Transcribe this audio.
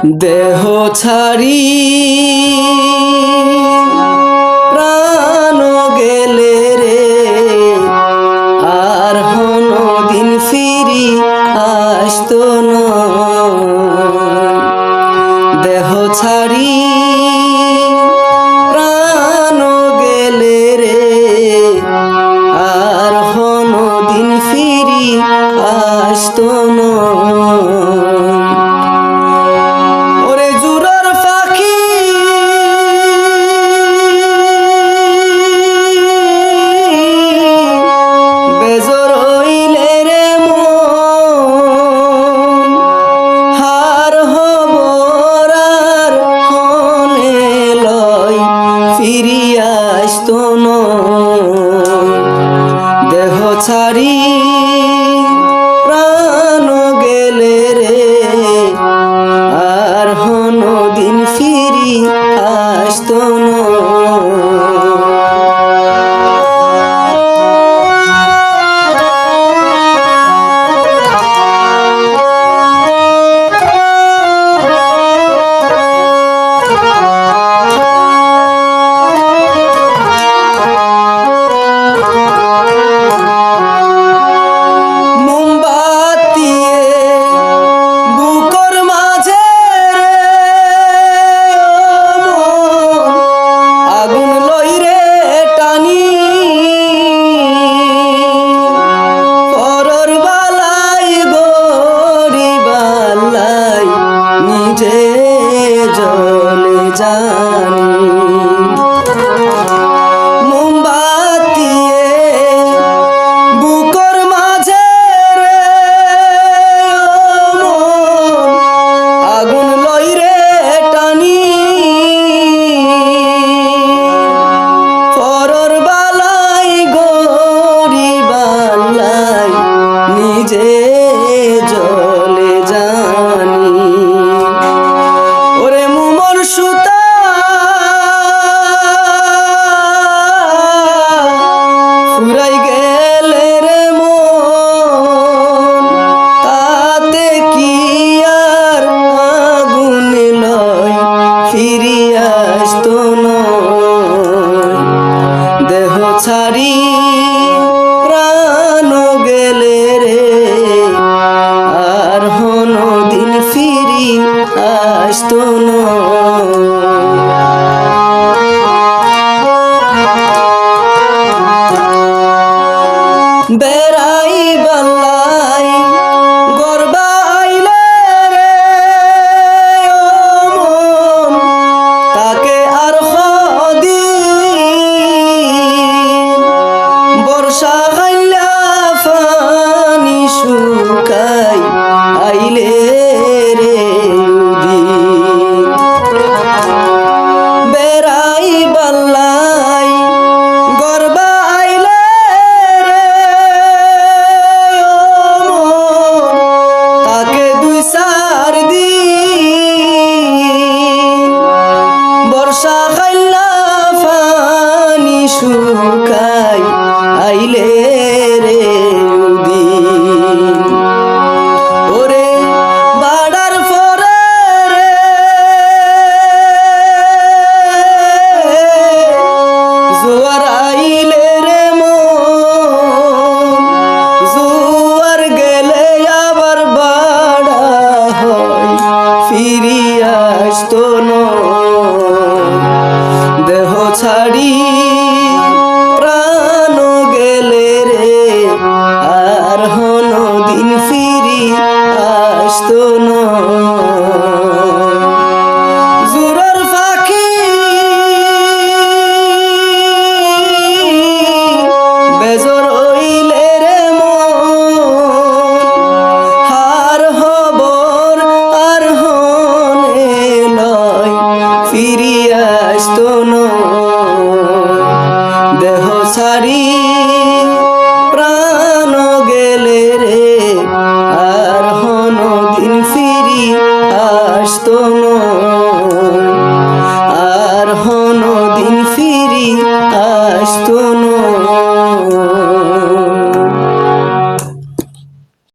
দেহ ছাড়ি প্রাণ গেলে রে, আর দিন ফিরি আসতো না। দেহ ছাড়ি প্রাণ গেলে রে, আর দিন ফিরি আসতো না। দেহ ছাড়ি প্রাণ গেলে রে, আর দিন ফিরি আসতো না। দেহ ছাড়ি প্রাণ গেলে রে, আর দিন ফিরি আসতো না। বেড়াই বাল্লাই গরবা আইলে রে, তাকে আর বর্ষা গাইলা ফানি শুকাই আইলে রে উদিন। বেড়াই বাল্লাই গরবা আইলে রে, তাকে 2-4 দিন বর্ষা গাইলা ফানি শুকাই আইলে রে উদিন। ওরে বাড়ার পরে রে, জোয়ার আইলে রে জোয়ার গেলে আবার বাড়া হয়, ফিরি আসতো না। দেহ ছাড়ি প্রাণ গেলে রে, আর দিন ফিরি আসতো না।